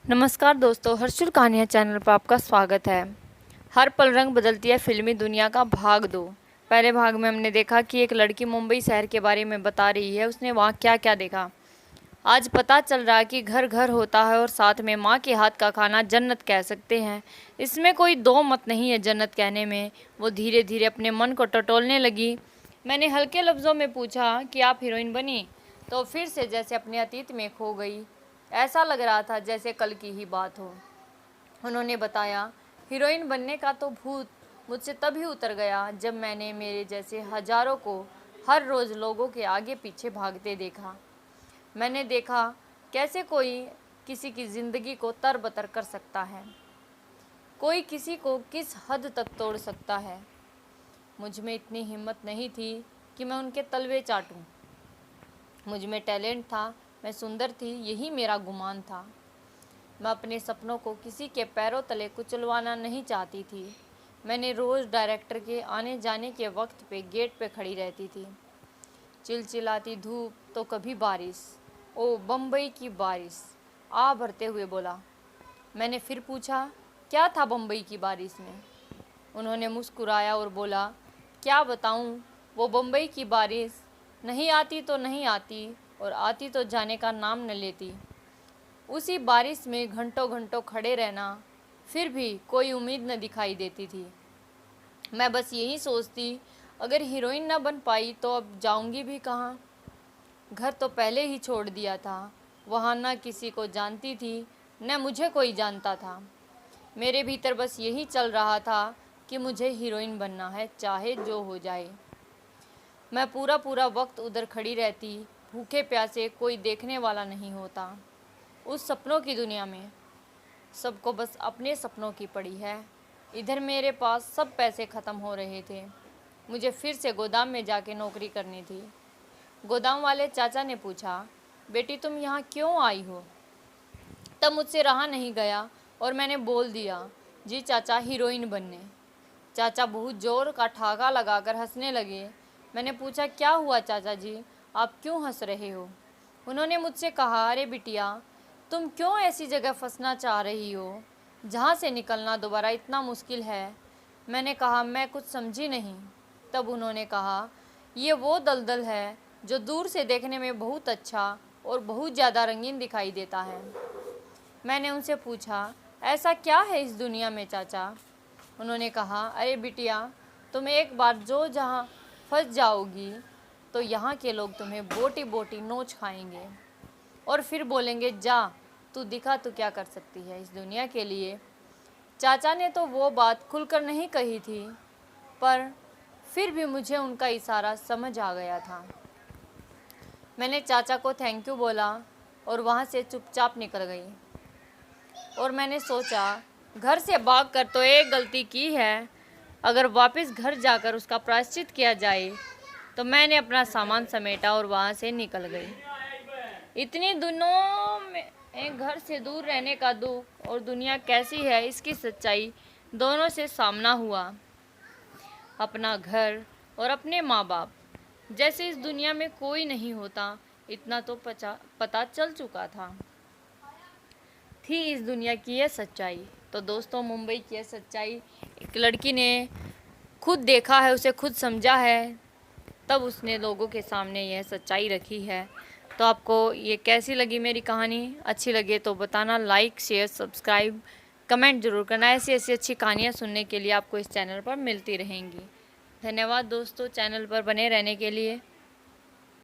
नमस्कार दोस्तों, हर्षुल कहानियाँ चैनल पर आपका स्वागत है। हर पल रंग बदलती है फिल्मी दुनिया का भाग दो। पहले भाग में हमने देखा कि एक लड़की मुंबई शहर के बारे में बता रही है, उसने वहाँ क्या क्या देखा। आज पता चल रहा है कि घर घर होता है और साथ में माँ के हाथ का खाना जन्नत कह सकते हैं। इसमें कोई दो मत नहीं है जन्नत कहने में। वो धीरे धीरे अपने मन को टटोलने लगी। मैंने हल्के लफ्ज़ों में पूछा कि आप हीरोइन बनी, तो फिर से जैसे अपने अतीत में खो गई। ऐसा लग रहा था जैसे कल की ही बात हो। उन्होंने बताया, हीरोइन बनने का तो भूत मुझसे तभी उतर गया जब मैंने मेरे जैसे हजारों को हर रोज़ लोगों के आगे पीछे भागते देखा। मैंने देखा कैसे कोई किसी की ज़िंदगी को तरबतर कर सकता है, कोई किसी को किस हद तक तोड़ सकता है। मुझ में इतनी हिम्मत नहीं थी कि मैं उनके तलवे चाटूं। मुझ में टैलेंट था, मैं सुंदर थी, यही मेरा गुमान था। मैं अपने सपनों को किसी के पैरों तले कुचलवाना नहीं चाहती थी। मैंने रोज़ डायरेक्टर के आने जाने के वक्त पे गेट पे खड़ी रहती थी। चिलचिलाती धूप तो कभी बारिश, ओ बम्बई की बारिश, आ भरते हुए बोला। मैंने फिर पूछा, क्या था बम्बई की बारिश में? उन्होंने मुस्कुराया और बोला, क्या बताऊं, वो बम्बई की बारिश नहीं आती तो नहीं आती, और आती तो जाने का नाम न लेती। उसी बारिश में घंटों घंटों खड़े रहना, फिर भी कोई उम्मीद न दिखाई देती थी। मैं बस यही सोचती, अगर हीरोइन न बन पाई तो अब जाऊंगी भी कहाँ। घर तो पहले ही छोड़ दिया था, वहाँ न किसी को जानती थी न मुझे कोई जानता था। मेरे भीतर बस यही चल रहा था कि मुझे हीरोइन बनना है, चाहे जो हो जाए। मैं पूरा पूरा वक्त उधर खड़ी रहती, भूखे प्यासे, कोई देखने वाला नहीं होता। उस सपनों की दुनिया में सबको बस अपने सपनों की पड़ी है। इधर मेरे पास सब पैसे ख़त्म हो रहे थे। मुझे फिर से गोदाम में जाके नौकरी करनी थी। गोदाम वाले चाचा ने पूछा, बेटी तुम यहाँ क्यों आई हो? तब मुझसे रहा नहीं गया और मैंने बोल दिया, जी चाचा, हीरोइन बनने। चाचा बहुत ज़ोर का ठहाका लगाकर हंसने लगे। मैंने पूछा, क्या हुआ चाचा जी, आप क्यों हंस रहे हो? उन्होंने मुझसे कहा, अरे बिटिया, तुम क्यों ऐसी जगह फंसना चाह रही हो जहाँ से निकलना दोबारा इतना मुश्किल है? मैंने कहा, मैं कुछ समझी नहीं। तब उन्होंने कहा, ये वो दलदल है जो दूर से देखने में बहुत अच्छा और बहुत ज़्यादा रंगीन दिखाई देता है। मैंने उनसे पूछा, ऐसा क्या है इस दुनिया में चाचा? उन्होंने कहा, अरे बिटिया, तुम एक बार जो जहाँ फंस जाओगी तो यहाँ के लोग तुम्हें बोटी बोटी नोच खाएंगे और फिर बोलेंगे, जा तू दिखा तू क्या कर सकती है इस दुनिया के लिए। चाचा ने तो वो बात खुलकर नहीं कही थी, पर फिर भी मुझे उनका इशारा समझ आ गया था। मैंने चाचा को थैंक यू बोला और वहाँ से चुपचाप निकल गई। और मैंने सोचा, घर से भागकर तो एक गलती की है, अगर वापस घर जाकर उसका प्रायश्चित किया जाए। तो मैंने अपना सामान समेटा और वहाँ से निकल गई। इतनी दिनों में घर से दूर रहने का दुख और दुनिया कैसी है इसकी सच्चाई दोनों से सामना हुआ। अपना घर और अपने माँ बाप जैसे इस दुनिया में कोई नहीं होता, इतना तो पता चल चुका था। थी इस दुनिया की यह सच्चाई। तो दोस्तों, मुंबई की यह सच्चाई एक लड़की ने खुद देखा है, उसे खुद समझा है, तब उसने लोगों के सामने यह सच्चाई रखी है। तो आपको ये कैसी लगी मेरी कहानी? अच्छी लगे तो बताना, लाइक शेयर सब्सक्राइब कमेंट ज़रूर करना। ऐसी ऐसी अच्छी कहानियाँ सुनने के लिए आपको इस चैनल पर मिलती रहेंगी। धन्यवाद दोस्तों, चैनल पर बने रहने के लिए।